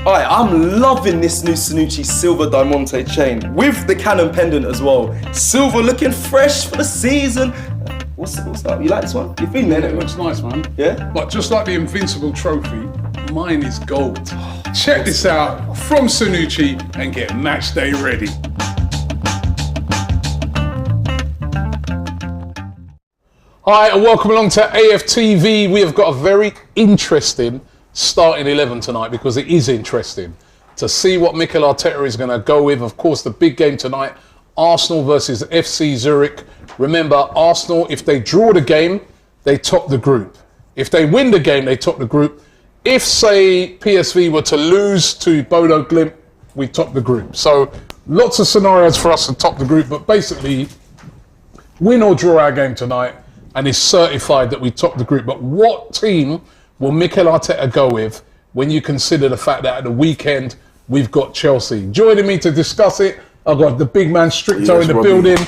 Alright, I'm loving this new Sanucci Silver Diamante chain with the Cannon pendant as well. Silver looking fresh for the season. What's up? You like this one? You feeling it? It looks nice, man. Yeah? But just like the Invincible trophy, mine is gold. Check this out from Sanucci and get match day ready. Hi, and welcome along to AFTV. We have got a very interesting starting 11 tonight because it is interesting to see what Mikel Arteta is going to go with. Of course, the big game tonight, Arsenal versus FC Zurich. Remember, Arsenal, if they draw the game, they top the group. If they win the game, they top the group. If, say, PSV were to lose to Bodo Glimt, we top the group. So, lots of scenarios for us to top the group, but basically, win or draw our game tonight, and it's certified that we top the group. But what team will Mikel Arteta go with when you consider the fact that at the weekend, we've got Chelsea? Joining me to discuss it, I've got the big man Stricto in the building,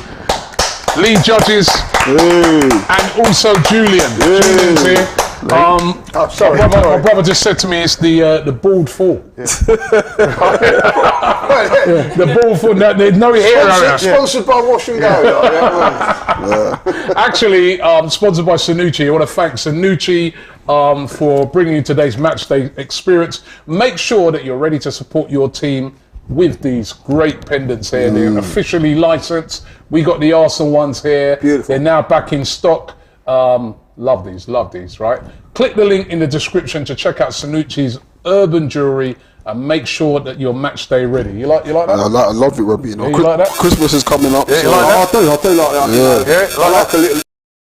lead judges, and also Julian. Julian's here. Sorry. My brother just said to me it's the bald fall. Yeah. The bald fall. No, there's no hair out there. Sponsored by Wash and Go. Actually, sponsored by Sanucci. I want to thank Sanucci for bringing you today's match day experience. Make sure that you're ready to support your team with these great pendants here. They're officially licensed. We got the Arsenal ones here. Beautiful. They're now back in stock. Love these, right? Click the link in the description to check out Sanucci's urban jewellery and make sure that you're match day ready. You like that? I love it, Robbie. You know, you like that? Christmas is coming up. Yeah, so you like that? I do like that. Yeah. I like a little,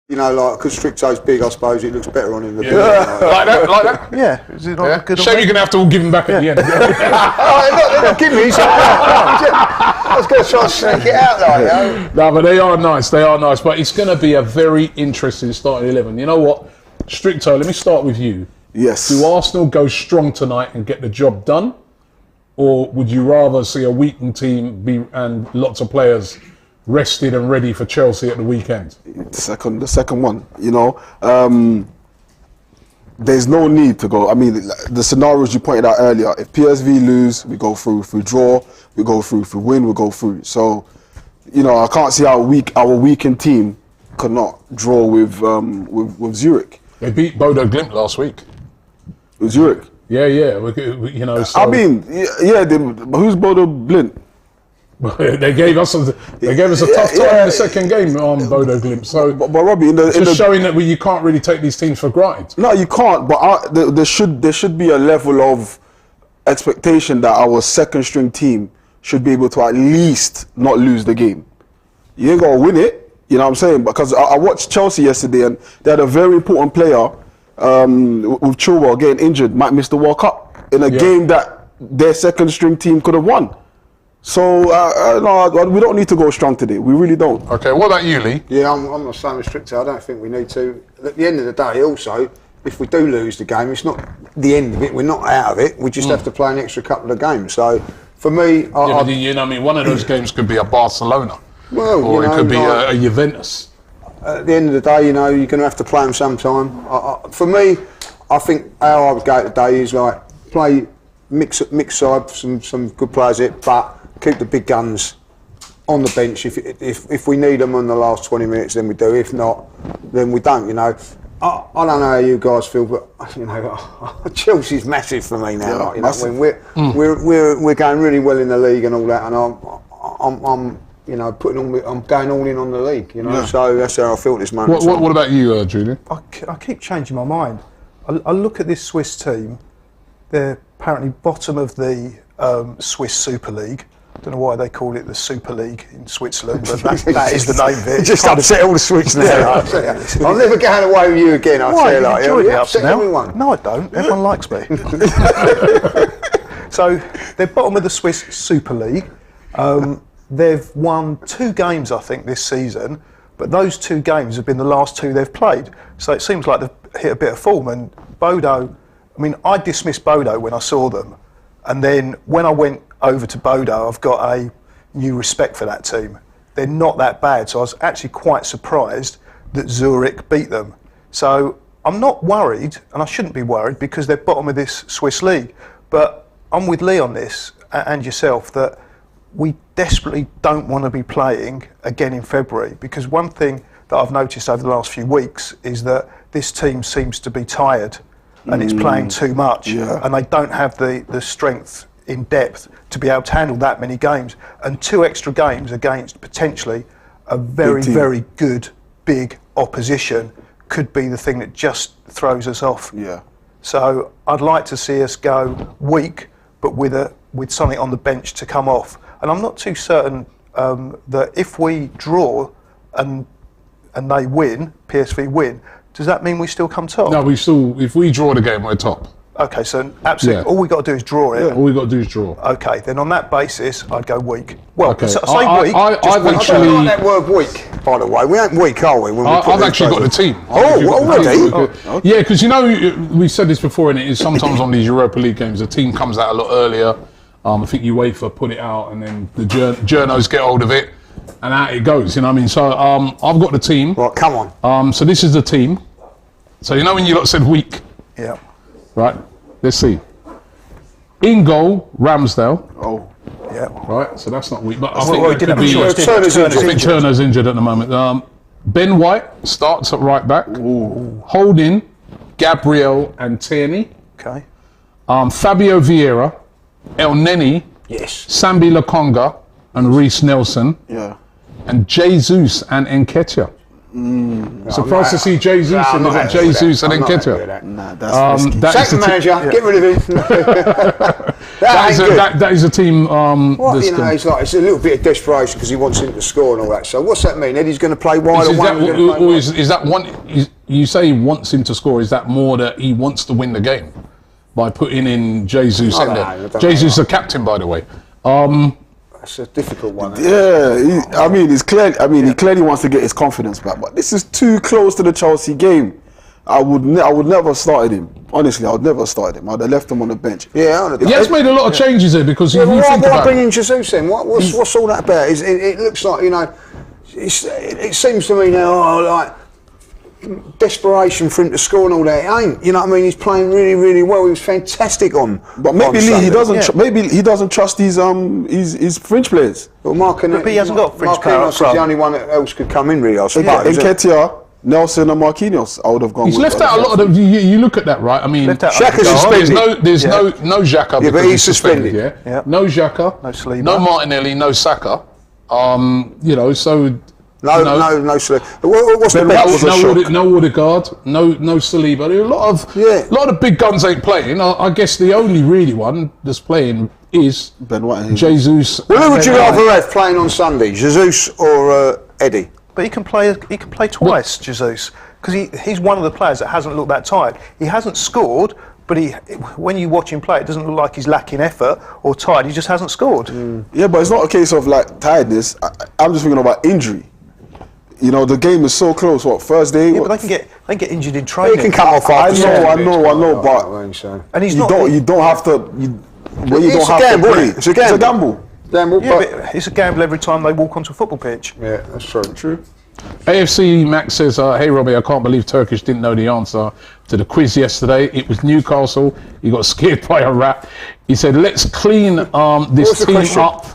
like, because Stricto's big, I suppose it looks better on him. Like that? Yeah, is it not good? Shame you're going to have to all give him back at the end. They're not giving me something. I was going to try and sneak it out, like, No, but they are nice. But it's going to be a very interesting starting 11. You know what? Stricto, let me start with you. Yes. Do Arsenal go strong tonight and get the job done? Or would you rather see a weakened team and lots of players rested and ready for Chelsea at the weekend? The second one, you know. There's no need to go. I mean, the scenarios you pointed out earlier, if PSV lose, we go through. If we draw, we go through. If we win, we go through. So, you know, I can't see how our weakened team could not draw with Zurich. They beat Bodo Glimt last week. With Zurich? Yeah. You know, so I mean, who's Bodo Glimt? they gave us a tough time in the second game on Bodo Glimt. So, but Robbie, showing that you can't really take these teams for granted. No, you can't. But there should be a level of expectation that our second string team should be able to at least not lose the game. You ain't gonna win it, you know what I'm saying? Because I watched Chelsea yesterday and they had a very important player with Chilwell getting injured, might miss the World Cup in a game that their second string team could have won. So no, we don't need to go strong today. We really don't. Okay, what about you, Lee? Yeah, I'm the same as Stricto. I don't think we need to. At the end of the day, also, if we do lose the game, it's not the end of it. We're not out of it. We just have to play an extra couple of games. So, for me, one of those games could be a Barcelona, or it could be a Juventus. At the end of the day, you know, you're going to have to play them sometime. For me, I think how I would go today is like play mix side, some good players here, but keep the big guns on the bench. If we need them in the last 20 minutes, then we do. If not, then we don't. You know, I don't know how you guys feel, but you know, Chelsea's massive for me now. Yeah, like, you know, when we're going really well in the league and all that, and I'm you know, I'm going all in on the league. You know, so that's how I feel at this moment. What about you, Julian? I keep changing my mind. I look at this Swiss team. They're apparently bottom of the Swiss Super League. I don't know why they call it the Super League in Switzerland, but that is the name of it. Just upset all the Swiss now. I'm never going away with you again. I Why? feel like You upset now? everyone. No, I don't. Everyone likes me. So they're bottom of the Swiss Super League. They've won 2 games, I think, this season, but those 2 games have been the last 2 they've played. So it seems like they've hit a bit of form. And Bodo, I mean, I dismissed Bodo when I saw them, and then when I went over to Bodo, I've got a new respect for that team. They're not that bad, so I was actually quite surprised that Zurich beat them. So I'm not worried, and I shouldn't be worried because they're bottom of this Swiss league. But I'm with Lee on this and yourself that we desperately don't want to be playing again in February, because one thing that I've noticed over the last few weeks is that this team seems to be tired and it's playing too much, and they don't have the strength in depth to be able to handle that many games, and 2 extra games against potentially a very, very good big opposition could be the thing that just throws us off. Yeah. So I'd like to see us go weak, but with something on the bench to come off. And I'm not too certain that if we draw and they win, PSV win, does that mean we still come top? No, we still. If we draw the game, we're top. Okay, so absolutely, all we got to do is draw it. Yeah, all we got to do is draw. Okay, then on that basis, I'd go weak. Well, Okay. so I say weak. I've I actually. don't like that word weak, by the way. We ain't weak, are we? When we put I've these actually got the players team. Oh, already? Yeah, because you know, we said this before, and it is sometimes on these Europa League games, the team comes out a lot earlier. I think UEFA put it out, and then the journos get hold of it, and out it goes. You know what I mean? So I've got the team. Right, come on. So this is the team. So you know when you lot said weak, Yeah. right? Let's see. In goal, Ramsdale. Oh. Yeah. Right, so that's not weak, but I Well, think we that did could have a be. choice, didn't we? Turner's Turner's I think Turner's injured at the moment. Ben White starts at right back. Holding, Gabriel and Tierney. Okay. Fabio Vieira, El Neni, Yes. Sambi Lokonga and Reece Nelson, Yeah. and Jesus and Nketiah. Surprised to see Jesus and they've got Jesus and Nketiah. Nah, that's risky. That is Second the manager, get rid of him. that ain't good. that is a team. What, that's you know, gonna- it's a little bit of desperation because he wants him to score and all that. So what's that mean? Eddie's going to play wide is or that, one? Gonna play or wide? is that one? You say he wants him to score. Is that more that he wants to win the game by putting in Jesus I in don't there? know, I don't Jesus is know. the captain, by the way. It's a difficult one. Yeah, I mean, it's clear. I mean, he clearly wants to get his confidence back, but this is too close to the Chelsea game. I would never have started him. Honestly, I would never have started him. I'd have left him on the bench. Yeah, He has made a lot of changes here because Yeah, if you why think about bring it, in Jesus then? What's all that about? It looks like, you know, it seems to me now like desperation for him to score and all that. It ain't. You know what I mean? He's playing really, really well. He was fantastic on. But maybe on Lee, Sunday. he doesn't. Maybe he doesn't trust his French players. Well, But he hasn't got French power up Marquinhos is front. the only one that else could come in, really. I suppose. Nketiah, Nelson, and Marquinhos. I would have gone. he's with left out a lot of the. You look at that, right? I mean, Left out Xhaka's Odegaard. suspended. There's no Xhaka but because he's he's suspended. suspended. Yeah? Yeah. No Xhaka. No Saliba. No Martinelli. No Saka. You know, so. No, you know, no. What's the Ben bench? White was a shock. No Odegaard, no Saliba. There are a lot of big guns ain't playing. I guess the only really one that's playing is Ben White. Jesus. Well, who would you Ben White. rather have playing on Sunday, Jesus or Eddie? But he can play twice, Jesus, because he's one of the players that hasn't looked that tired. He hasn't scored, but when you watch him play, it doesn't look like he's lacking effort or tired. He just hasn't scored. Yeah, but it's not a case of like tiredness. I'm just thinking about injury. You know, the game is so close. What, Thursday? Yeah, but they can get injured in training. He can come off I after know, but And he's you not. don't have to. When you It's don't a have gamble, to play, isn't it? It's a gamble. gamble. Yeah, but it's a gamble every time they walk onto a football pitch. Yeah, that's true. AFC Max says, "Hey Robbie, I can't believe Turkish didn't know the answer to the quiz yesterday. It was Newcastle. He got scared by a rat. He said, let's clean this was the team question? up."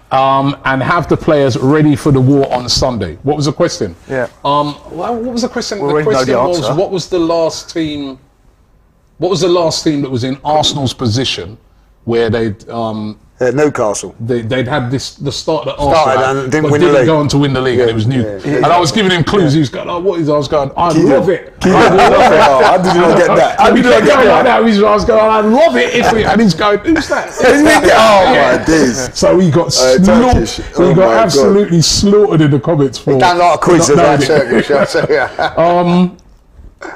And have the players ready for the war on Sunday. What was the question? Yeah. Well, what was the question? We The already know question the was, answer. what was the last team? What was the last team that was in Arsenal's position where Newcastle. they'd had the start that Arsenal Started had, and didn't but win the didn't league. go on to win the league, and it was new. And I was giving him clues. He was going, "Oh, what is?" I was going, "I love it." Oh, how did you not get that? How And did he you not kept get going like that? that. I was going, "I love it." And he's going, "Who's that?" Oh my days. So he got Turkish. slaughtered. Oh He my got God. absolutely slaughtered in the comments for. Don't like a quiz for not about knowing it. Turkish, I'll tell you.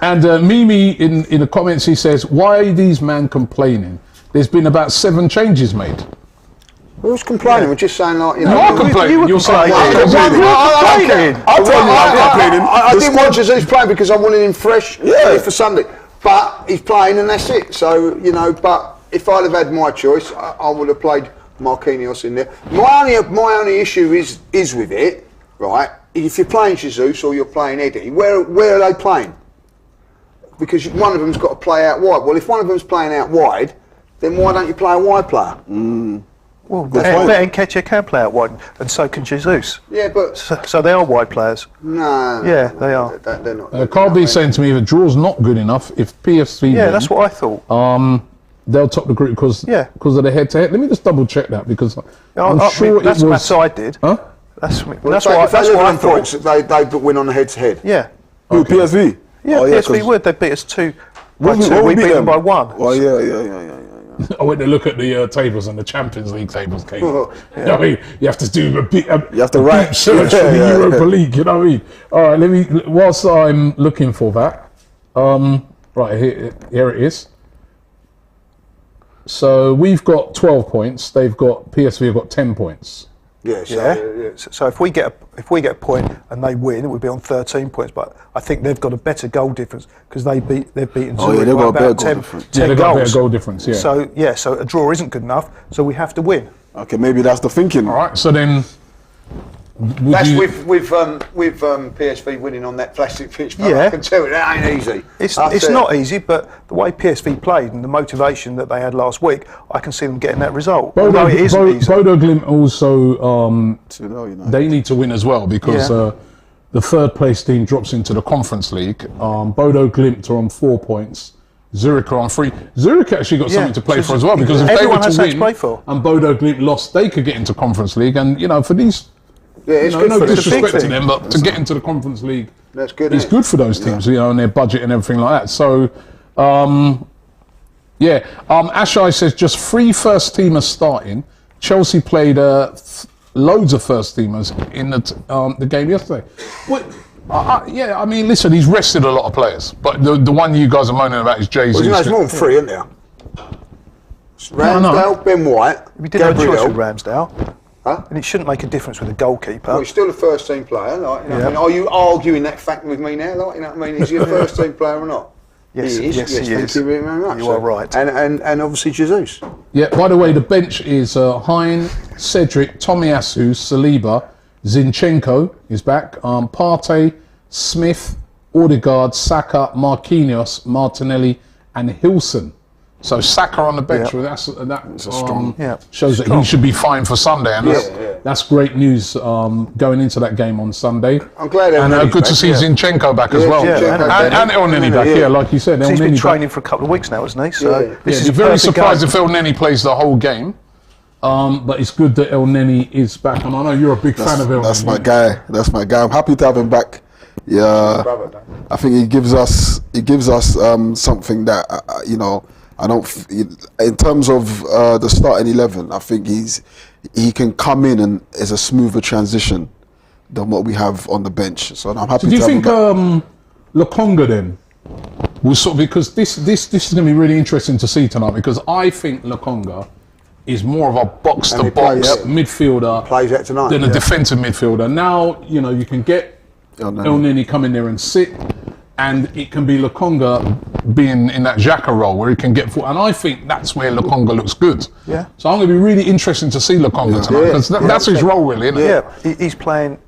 And Mimi in the comments, he says, "Why are these men complaining? There's been about 7 changes made." Who's complaining? We're just saying, like, you know. You are complaining. You're saying, I didn't want Jesus playing because I wanted him fresh ready for Sunday. But he's playing and that's it. So, you know, but if I'd have had my choice, I would have played Marquinhos in there. My only issue is with it, right? If you're playing Jesus or you're playing Eddie, where are they playing? Because one of them's got to play out wide. Well, if one of them's playing out wide, then why don't you play a wide player? Well, Nketiah can play out wide, and so can Jesus. Yeah, but So they are wide players. no. Yeah, they are. They're not. Carl B's saying to me, if a draw's not good enough, if PSV Yeah, win, that's what I thought. they'll top the group because of the head-to-head. Let me just double check that because I'm sure that's it was. maths I did. Huh? That's Well, what if I they thought. they win on the head-to-head. Yeah. Who, PSV? Yeah, Oh, PSV 'cause- would. They beat us 2 by What 2. We beat beat them by 1. Oh, yeah. I went to look at the tables and the Champions League tables came. Oh, You know what I mean? You have to do a bit. You have to a write. deep search for the Europa League. You know what I mean? All right, let me. Whilst I'm looking for that, right here it is. So we've got 12 points. PSV have got 10 points. Yeah. So if we get a point and they win, it would be on 13 points. But I think they've got a better goal difference because they've beaten Oh, yeah, Zurich they've by got a better about goal 10, difference. 10 they've got a goals. better goal difference. Yeah. So a draw isn't good enough. So we have to win. Okay, maybe that's the thinking. All right. So then. That's with PSV winning on that plastic pitch. But Yeah. I can tell you that ain't easy. It's That's it. not easy, but the way PSV played and the motivation that they had last week, I can see them getting that result. Although it isn't easy. Bodo Glimt also. 2-0, you know. They need to win as well because the third place team drops into the Conference League. Bodo Glimt are on 4 points. Zurich are on 3. Zurich actually got something to play for as well because if they were Everyone to has something win to play for. and Bodo Glimt lost, they could get into Conference League. And you know, for these, Yeah, it's good no for them. disrespect to thing. them, but to get into the Conference League, That's good. it's isn't it? good for those teams, you know, and their budget and everything like that. So, Ashai says just 3 first teamers starting. Chelsea played loads of first teamers in the game yesterday. I mean, listen, he's rested a lot of players, but the one you guys are moaning about is Jesus. Well, you know, it's more than 3, isn't there? It's Ramsdale, Ben White, We did have a choice Gabriel. with Ramsdale. Huh? And it shouldn't make a difference with the goalkeeper. Well, he's still a first team player. Like, you know what I mean? Are you arguing that fact with me now? Like, you know what I mean? Is he a first team player or not? Yes, he is. yes, he thank is. you very much. You are right. And obviously Jesus. Yeah, by the way, the bench is Hein, Cedric, Tomiyasu, Saliba, Zinchenko is back, Partey, Smith, Odegaard, Saka, Marquinhos, Martinelli, and Hilson. So Saka on the bench, Yeah. well, that strong. shows that he should be fine for Sunday, and that's great news going into that game on Sunday. I'm glad and Elneny's good to back. see Zinchenko back as well, Zinchenko and El Neni back. Yeah, like you said, El He's been Neni back. training for a couple of weeks now, hasn't he? So this is Be a very perfect surprised game. if El Neni plays the whole game. But it's good that El Neni is back, and I know you're a big fan of El Neni. That's my guy. That's my guy. I'm happy to have him back. Yeah, I think he gives us something that you know. I don't. In terms of the starting 11, I think he can come in and is a smoother transition than what we have on the bench. So I'm happy. Do you to think have him back. Lokonga then will sort of, because this is going to be really interesting to see tonight, because I think Lokonga is more of a box to box midfielder Plays that tonight. than a defensive midfielder. Now you know you can get El Neni come in there and sit, and it can be Lokonga being in that Xhaka role where he can get forward. And I think that's where Lokonga looks good. Yeah. So I'm going to be really interested to see Lokonga tonight, because that's his role really, isn't it? Yeah, he's playing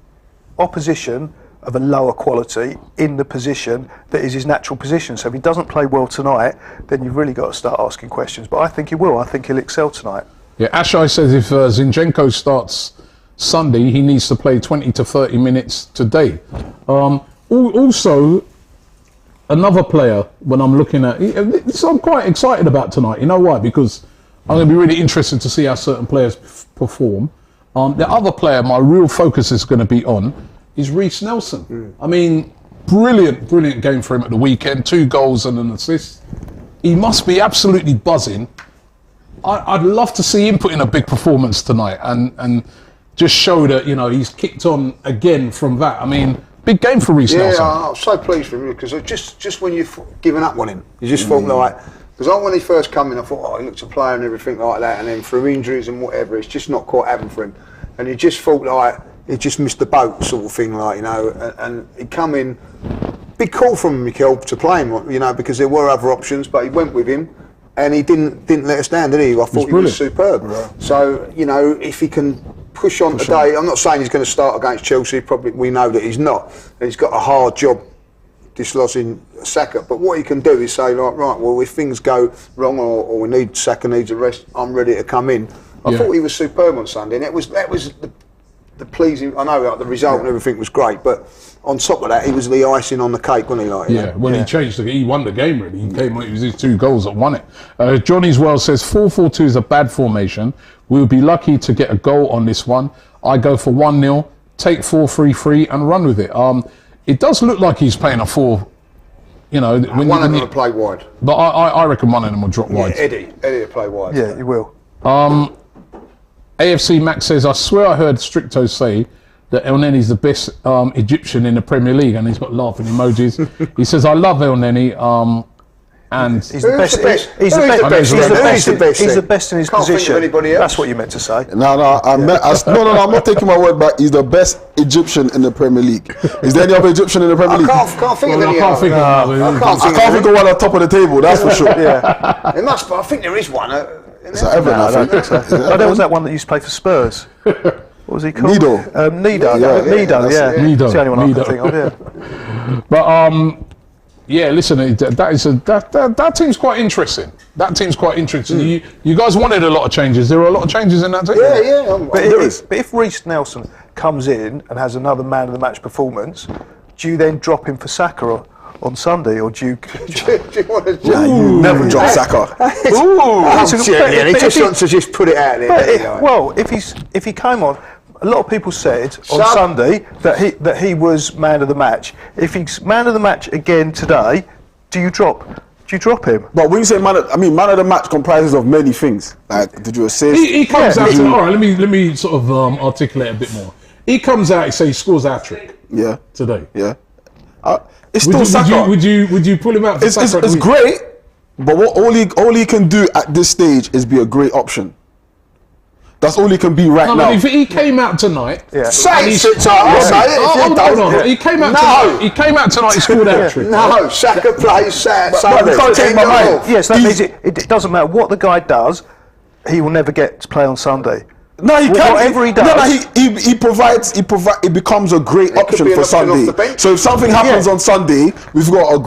opposition of a lower quality in the position that is his natural position. So if he doesn't play well tonight, then you've really got to start asking questions. But I think he will. I think he'll excel tonight. Yeah, Ashai says if Zinchenko starts Sunday, he needs to play 20 to 30 minutes today. Also, another player, when I'm looking at this, I'm quite excited about tonight. You know why? Because I'm going to be really interested to see how certain players perform. The other player my real focus is going to be on is Reece Nelson. I mean, brilliant game for him at the weekend. 2 goals and an assist. He must be absolutely buzzing. I'd love to see him put in a big performance tonight and just show that, you know, he's kicked on again from that. I mean, big game for Reece Nelson. Yeah, I'm so pleased with him because just when you've given up on him, you just thought like, because when he first came in, I thought, oh, he looks a player and everything like that, and then through injuries and whatever, it's just not quite happened for him. And you just thought like he just missed the boat, sort of thing, like, you know. And he come in, big call from Mikel to play him, you know, because there were other options, but he went with him. And he didn't let us down, did he? I thought he was superb. Right. So, you know, if he can push on today, I'm not saying he's going to start against Chelsea. Probably we know that he's not. And he's got a hard job dislodging Saka. But what he can do is say, like, right, well, if things go wrong or we need Saka needs a rest, I'm ready to come in. I thought he was superb on Sunday, and that was the pleasing. I know like, the result and everything was great, but on top of that, he was the icing on the cake, wasn't he? Like, he won the game really. He came out, it was his 2 goals that won it. Johnny's Well says 4-4-2 is a bad formation. We'll be lucky to get a goal on this one. I go for 1-0, take 4-3-3 and run with it. It does look like he's playing a 4. You know, one of them will play wide. But I reckon one of them will drop wide. Eddie will play wide. Yeah, he will. AFC Max says, I swear I heard Stricto say that El Neni's the best Egyptian in the Premier League, and he's got laughing emojis. He says, I love El Neni, and he's the best. He's the best in his position. That's what you meant to say. No, I'm not taking my word back. He's the best Egyptian in the Premier League. Is there any other Egyptian in the Premier League? I can't think of any. I can't think of one on top of the table. That's for sure. Yeah, it must. But I think there is one. I don't think so. There was that one that used to play for Spurs. What was he called? Nido. Nido. Nido. It's the only one I can think of. Yeah. But yeah, listen, that team's quite interesting. That team's quite interesting. You guys wanted a lot of changes. There were a lot of changes in that team. Yeah. But if Reece Nelson comes in and has another man of the match performance, do you then drop him for Saka on Sunday, or do you want to you never drop Saka? He just wants to just put it out there. Well, if he came on, a lot of people said on Sunday that he was man of the match. If he's man of the match again today, do you drop him? But when you say man of the match comprises of many things. Like, did you assist? He comes out. All right, let me sort of articulate a bit more. He comes out. He says he scores a trick. Yeah. Today. Yeah. It's still Saka. Would you pull him out? For Saka it's great, but what all he can do at this stage is be a great option. That's all he can be now. But if he came out tonight, say it. He came out tonight. He came out tonight. He scored a trick. No, Saka plays Sunday. Yes, that means it doesn't matter what the guy does. He will never get to play on Sunday. No, he can't. Whatever he does, he provides. It becomes a great option for Sunday. So if something happens on Sunday, we've got a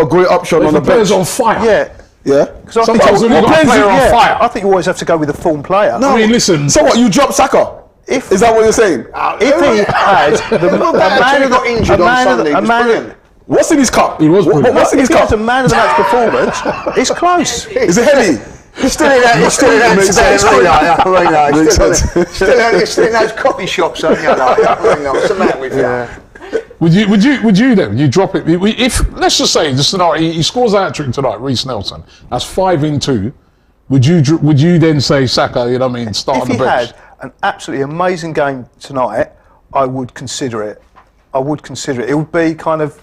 great option on the bench. On fire. Yeah. Sometimes when you've got a player on fire, I think you always have to go with a form player. No, I mean, listen. So what? You drop Saka? Is that what you're saying? If he had a man, what's in his cup? He was. What's in his cup? If he has a man of the match performance, it's close. Is it heavy? He's still in that today. Still in those coffee shops. What's the matter with you? Would you then? You drop it. If let's just say the scenario, he scores a hat-trick tonight, Reece Nelson. That's 5 in 2. Would you then say Saka? You know what I mean? Start on the bench. If he had an absolutely amazing game tonight, I would consider it. It would be kind of,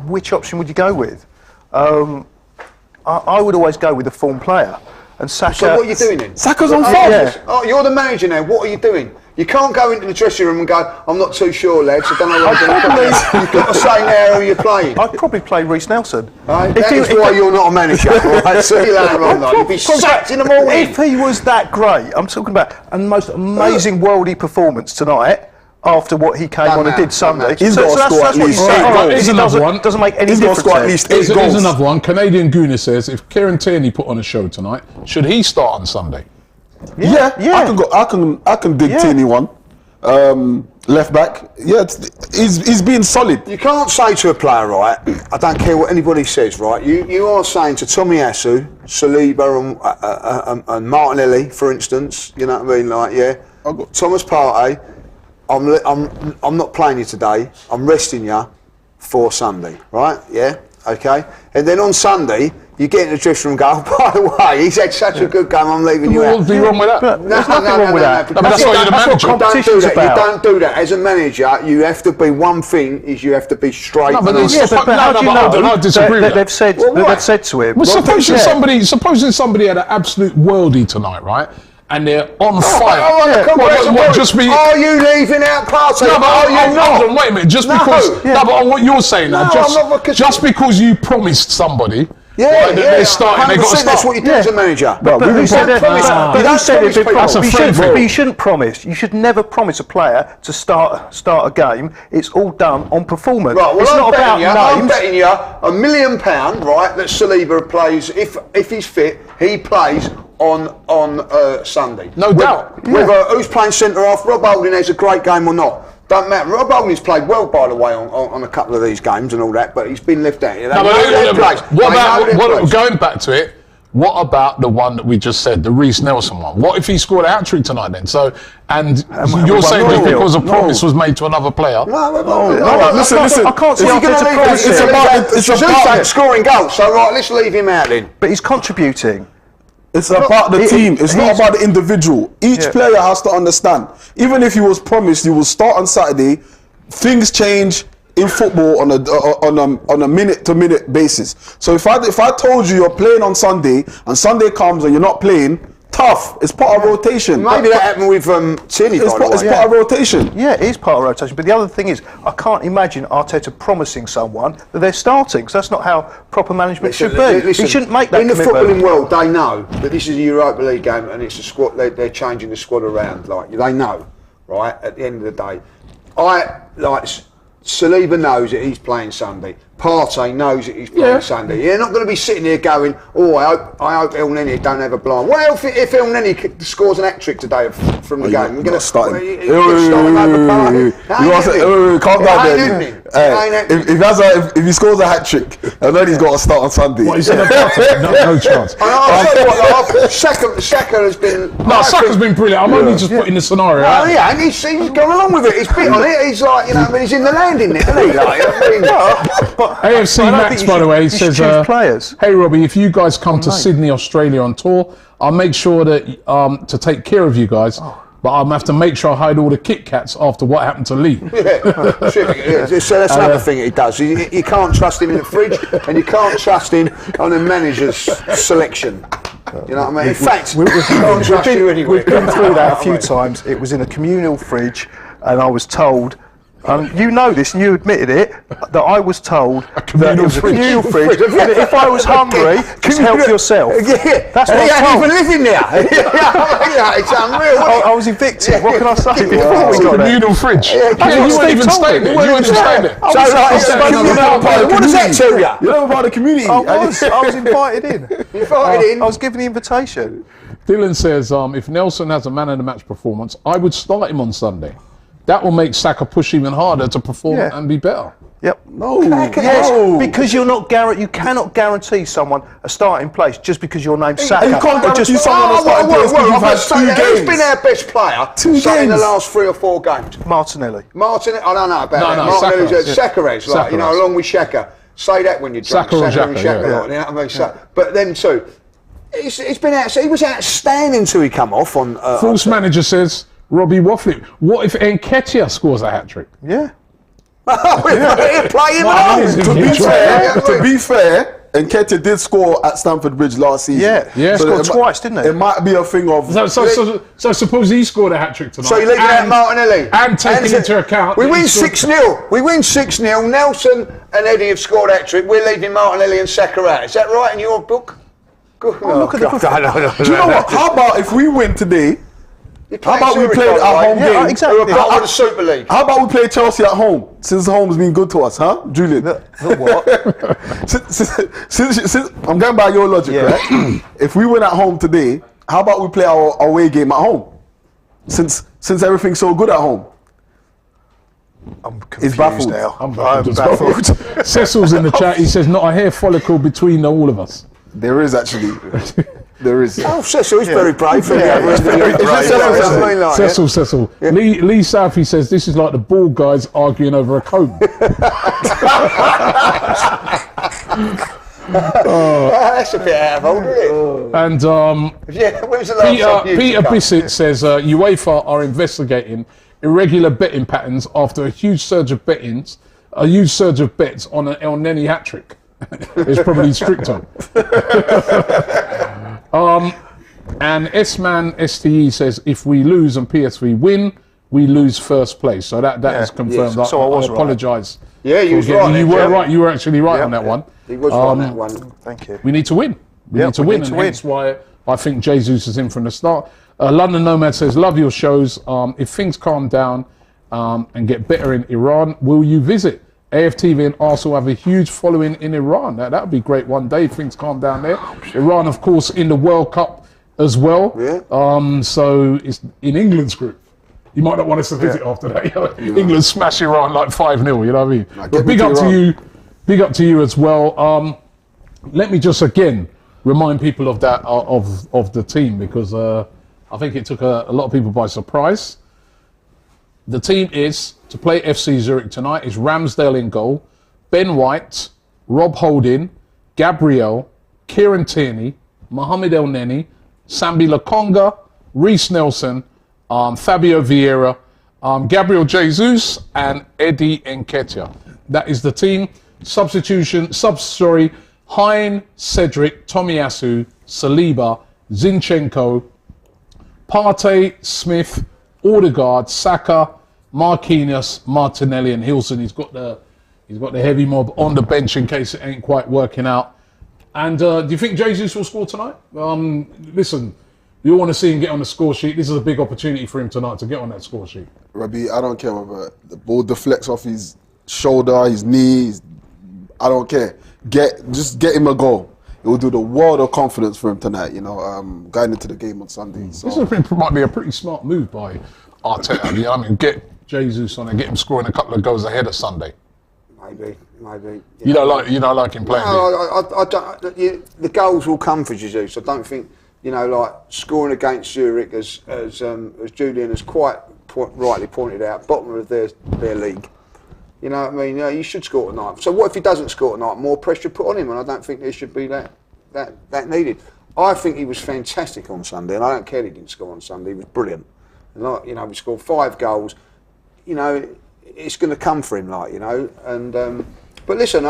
which option would you go with? I would always go with the form player. And Saka. So what are you doing then? Saka's on form. Oh, you're the manager now. What are you doing? You can't go into the dressing room and go, I'm not too sure, lads. I don't know what I'm going to play. You've got to say now who you're playing. I'd probably play Reece Nelson. That is why you're not a manager. Right? See you later on. You'd be sacked in the morning. If he was that great, I'm talking about the most amazing worldy performance tonight. After what he came on and did Sunday, he's got to score at least 8 goals. Here's another one. Doesn't make any difference. He's got to score at least 8 goals. Here's another one. Canadian Gooner says, if Kieran Tierney put on a show tonight, should he start on Sunday? Yeah. I can dig Tierney one. Left back. Yeah, he's being solid. You can't say to a player, right? I don't care what anybody says, right? You are saying to Tomiyasu, Saliba, and Martinelli, for instance. You know what I mean? Like, Thomas Partey. I'm not playing you today. I'm resting you for Sunday, right? Yeah, okay. And then on Sunday, you get in the dressing room and go, oh, by the way, he's had such a good game, I'm leaving you out. What's wrong with that? There's nothing wrong with that. That's why you're the manager. You don't do that. As a manager, you have to be, one thing is you have to be straight. No, but I disagree with that. They've said to him. Well, supposing somebody had an absolute worldie tonight, right? And they're on fire. Are you leaving out party? No, but are you not? Wait a minute. Just because. No, but on what you're saying now, just because you promised somebody Yeah, Like, they're starting, they got to 100%, that's start. what you do as a manager. But who said that? But who said it'd be That's a friend thing. But you shouldn't promise. You should never promise a player to start a game. It's all done on performance. Right, well, it's not about I'm names. betting you £1 million, right, that Saliba plays, if he's fit, he plays on Sunday. No doubt. Whether who's playing centre half, Rob Holding has a great game or not. Don't matter. Rob Holding's played well, by the way, on a couple of these games and all that, but he's been left out. Going back to it, what about the one that we just said, the Reece Nelson one? What if he scored a hat-trick tonight then? So, you're saying just because a promise was made to another player? Listen. I can't see Arteta promising. It's about scoring goals, so right, let's leave him out then. But he's contributing. It's about the team. It's not about the individual. Each player has to understand. Even if he was promised, you will start on Saturday. Things change in football on a minute-to-minute basis. So if I told you you're playing on Sunday and Sunday comes and you're not playing, tough. It's part of rotation. Maybe that happened with Tierney. It's part of rotation. Yeah, it is part of rotation. But the other thing is, I can't imagine Arteta promising someone that they're starting, because that's not how proper management should be. Listen, he shouldn't make that in the commitment. footballing world, they know that this is a Europa League game and it's a squad. They're changing the squad around. Like they know, right? At the end of the day, Saliba knows that he's playing Sunday. Partey knows that he's playing Sunday. You're not going to be sitting there going, "Oh, I hope El Neni don't have a blind." Well, if El Neni scores an hat-trick today from the game, we're going to start him. Calm down, if he scores a hat-trick, and then he's got to start on Sunday. What, he's in a battle? No chance. Saka has been. No, Saka's been brilliant. I'm only just putting the scenario out. Yeah, and he's gone along with it. He's bit on it. He's like, he's in the landing net, isn't he? AFC Max, by the way, says, "Hey Robbie, if you guys come to Sydney, Australia on tour, I'll make sure that to take care of you guys. But I'm have to make sure I hide all the Kit Kats after what happened to Lee." So that's another thing he does. You can't trust him in the fridge, and you can't trust him on the manager's selection. You know what I mean? In fact, we can't trust you anywhere. We've been through that a few times. It was in a communal fridge, and I was told. You know this, and you admitted it, that I was told that it was a communal fridge, and that if I was hungry, just help yourself. Yeah, that's what I was ain't told. even living there. It's unreal. I was evicted. What can I say? Before we got communal fridge. Yeah, you weren't even staying there. You weren't staying there. What does that tell you? You're not part of the community. I was invited in. Invited in. I was given the invitation. Dylan says, if Nelson has a man of the match performance, I would start him on Sunday. That will make Saka push even harder to perform and be better. Yep. Yes, because you cannot guarantee someone a starting place just because your name's Saka. You can't guarantee someone a starting place because you've had 2 games. Who's been our best player in the last 3 or 4 games? Martinelli. I don't know about that. Martinelli's Saka's, along with Xhaka. Say that when you're drunk. Saka or Xhaka, Xhaka, you know what I mean? So, but then too, he's been out. So he was outstanding until he come off on. False manager says, Robbie Waffley, what if Nketiah scores a hat-trick? Yeah. Play him on. To be fair, Nketiah did score at Stamford Bridge last season. Yeah. So Scored twice, didn't he? It might be a thing of. So suppose he scored a hat-trick tonight. So you're leaving out Martinelli. And taking into account... We win 6-0. We win 6-0. Nelson and Eddie have scored a hat-trick. We're leaving Martinelli and Saka out. Is that right in your book? Good. Look at the... Do you know what? How about if we win today? How about we play our home game? Exactly. Part of the Super League. How about we play Chelsea at home? Since home's been good to us, huh, Julian? What? since I'm going by your logic, right? If we win at home today, how about we play our away game at home? Since everything's so good at home. I'm confused baffled. now. I'm baffled. Cecil's in the chat. He says, not a hair follicle between all of us. There is actually. There is. Oh, Cecil, he's very brave. Cecil. Yeah. Lee Southey says this is like the bald guys arguing over a comb. That's a bit out of order, isn't it? And when was the last time you Peter Bissett says UEFA are investigating irregular betting patterns after a huge surge of bets on an El Neni hat-trick. It's probably stricter. And S-Man STE says if we lose and PSV win, we lose first place. So that is confirmed. so I was I right. apologise. Yeah, you was right. You were right. You were actually right on that one. He was right on that one. Thank you. We need to win. We need to win, and hence why I think Jesus is in from the start. London Nomad says, love your shows. If things calm down and get better in Iran, will you visit? AFTV and Arsenal have a huge following in Iran. That would be great one day if things calm down there. Iran, of course, in the World Cup as well. Yeah. So it's in England's group. You might not want us to visit after that. England smash Iran like 5-0, you know what I mean? But big up to you. Big up to you as well. Let me just again remind people of that of the team, because I think it took a lot of people by surprise. The team is to play FC Zurich tonight is Ramsdale in goal, Ben White, Rob Holding, Gabriel, Kieran Tierney, Mohamed El Neni, Sambi Lokonga, Reece Nelson, Fabio Vieira, Gabriel Jesus, and Eddie Nketiah. That is the team. Hein, Cedric, Tomiyasu, Saliba, Zinchenko, Partey, Smith, Odegaard, Saka, Marquinhos, Martinelli, and Hilson. He's got the heavy mob on the bench in case it ain't quite working out. And do you think Jesus will score tonight? Listen, you all want to see him get on the score sheet. This is a big opportunity for him tonight to get on that score sheet. Rabbi, I don't care whether the ball deflects off his shoulder, his knees. I don't care. Just get him a goal. It will do the world of confidence for him tonight, going into the game on Sunday. So. This might be a pretty smart move by Arteta. You know what I mean? Get Jesus on and get him scoring a couple of goals ahead of Sunday. Maybe. You don't like him playing. No, I don't. The goals will come for Jesus. I don't think like scoring against Zurich, as Julian has quite rightly pointed out, bottom of their league. You know what I mean? You should score tonight. So what if he doesn't score tonight? More pressure put on him, and I don't think there should be that needed. I think he was fantastic on Sunday, and I don't care he didn't score on Sunday. He was brilliant. And we scored 5 goals. It's going to come for him, And but listen,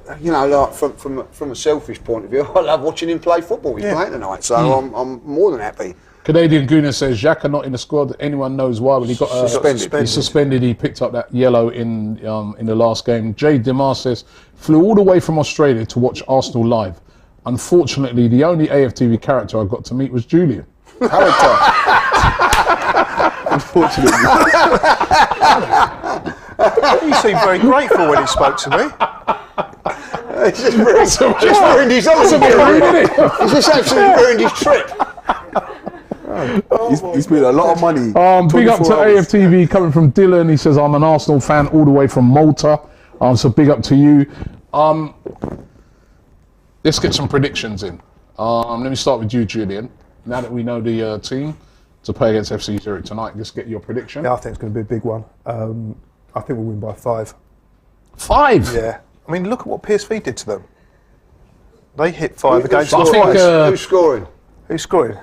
from a selfish point of view, I love watching him play football. He's playing tonight, so I'm more than happy. Canadian Gooner says Xhaka not in the squad. Anyone knows why? When he got suspended. He's suspended. He picked up that yellow in the last game. Jade Demar says flew all the way from Australia to watch Arsenal live. Unfortunately, the only AFTV character I got to meet was Julian. Character. Unfortunately. He seemed very grateful when he spoke to me. He's just ruined his holiday. He's just absolutely ruined his trip. He's made a lot of money. Big up to AFTV coming from Dylan. He says, I'm an Arsenal fan all the way from Malta. So big up to you. Let's get some predictions in. Let me start with you, Julian. Now that we know the team to play against FC Zurich tonight, just get your prediction. Yeah, I think it's going to be a big one. I think we'll win by 5. 5? Yeah. I mean, look at what PSV did to them. They hit 5 against I think, who's scoring? Who's scoring?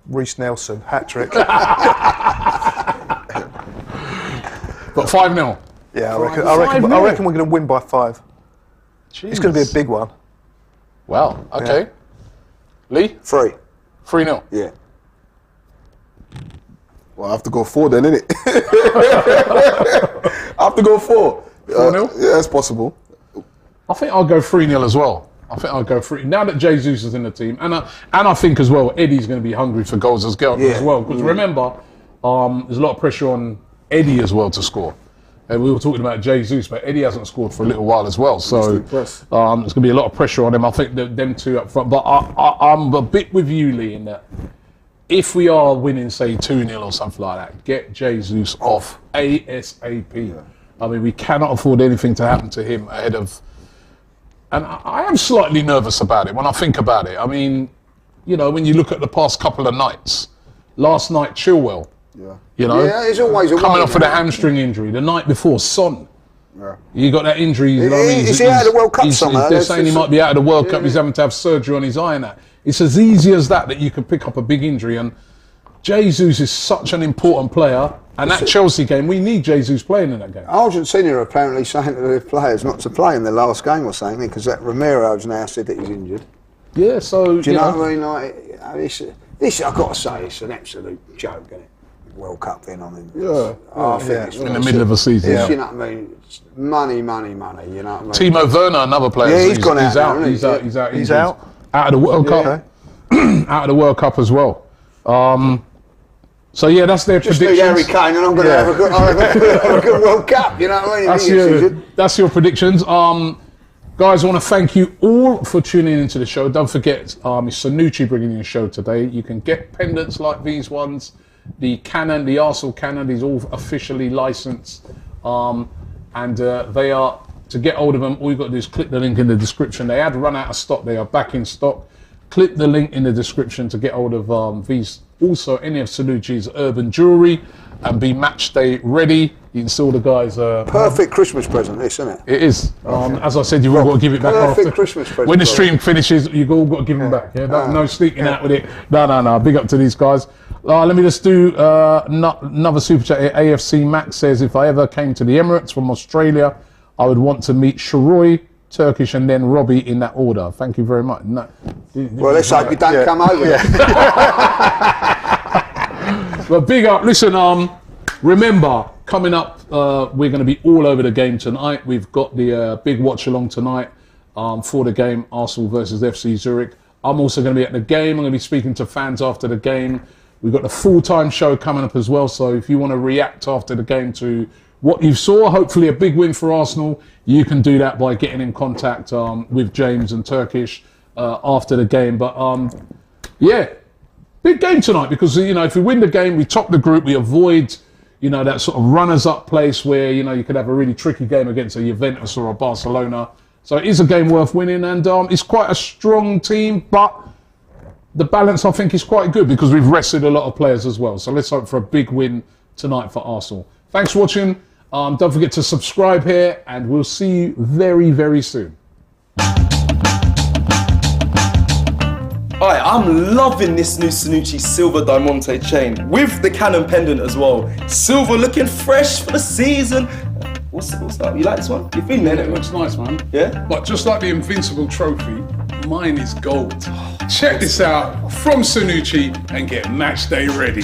Reece Nelson, hat-trick. But 5-0. Yeah, I reckon we're going to win by 5. Jeez. It's going to be a big one. Wow, okay. Yeah. Lee? 3. 3-0. Yeah. Well, I have to go 4 then, innit? I have to go 4. 4-0? Yeah, that's possible. I think I'll go 3-0 as well. I think I'll go 3. Now that Jesus is in the team, and I think as well, Eddie's going to be hungry for goals as well. Because remember, there's a lot of pressure on Eddie as well to score. And we were talking about Jesus, but Eddie hasn't scored for a little while as well. So there's going to be a lot of pressure on him. I think that them two up front. But I'm a bit with you, Lee, in that if we are winning, say, 2-0 or something like that, get Jesus off ASAP. Yeah. I mean, we cannot afford anything to happen to him ahead of... And I am slightly nervous about it when I think about it. I mean, when you look at the past couple of nights, last night, Chilwell, it's always coming off with a hamstring injury. The night before, Son. Yeah. You got that injury. Is he out of the World Cup somewhere? They're saying he might be out of the World Cup. He's having to have surgery on his eye and that. It's as easy as that you can pick up a big injury. And Jesus is such an important player. And that Chelsea game, we need Jesus playing in that game. Argentina are apparently saying to their players not to play in the last game or something, because that Romero's now said that he's injured. Yeah, so... Do you know what I mean? This, I've got to say, it's an absolute joke, isn't it? World Cup thing. I mean, Yeah. I think it's In the middle of a season. You know what I mean? It's money. You know what I mean? Timo Werner, another player. Yeah, he's gone out now, He's hasn't out. he? He's out. He's out? Out of the World Cup. Okay. Out of the World Cup as well. So yeah, that's their Just need predictions. Harry Kane, and I'm going to have a good World Cup. You know what I mean? That's your predictions. Guys, I want to thank you all for tuning into the show. Don't forget, it's Sanucci bringing you a show today. You can get pendants like these ones. The cannon, the Arsenal cannon, is all officially licensed. And they are, to get hold of them, all you've got to do is click the link in the description. They had run out of stock. They are back in stock. Click the link in the description to get hold of these. Also, any of Sanucci's urban jewellery, and be match day ready. You can see all the guys. Perfect Christmas present, this, isn't it? It is. As I said, you've all got to give it back Perfect after. Christmas present. When the stream finishes, you've all got to give them back. Yeah, no sneaking out with it. No. Big up to these guys. Let me just do another super chat here. AFC Max says, if I ever came to the Emirates from Australia, I would want to meet Sharoy, Turkish, and then Robbie in that order. Thank you very much. No. Well, let's hope you don't come over. But big up. Listen, remember, coming up, we're going to be all over the game tonight. We've got the big watch along tonight for the game, Arsenal versus FC Zurich. I'm also going to be at the game. I'm going to be speaking to fans after the game. We've got the full-time show coming up as well. So if you want to react after the game to what you saw, hopefully a big win for Arsenal, you can do that by getting in contact with James and Turkish after the game. But yeah, big game tonight because, you know, if we win the game, we top the group, we avoid, you know, that sort of runners-up place where, you know, you could have a really tricky game against a Juventus or a Barcelona. So it is a game worth winning, and it's quite a strong team, but the balance, I think, is quite good because we've rested a lot of players as well. So let's hope for a big win tonight for Arsenal. Thanks for watching. Don't forget to subscribe here, and we'll see you very, very soon. Alright, I'm loving this new Sanucci silver diamante chain with the cannon pendant as well. Silver looking fresh for the season. What's that? You like this one? You feeling it? It looks nice, man. Yeah? But just like the Invincible trophy, mine is gold. Check this out from Sanucci and get match day ready.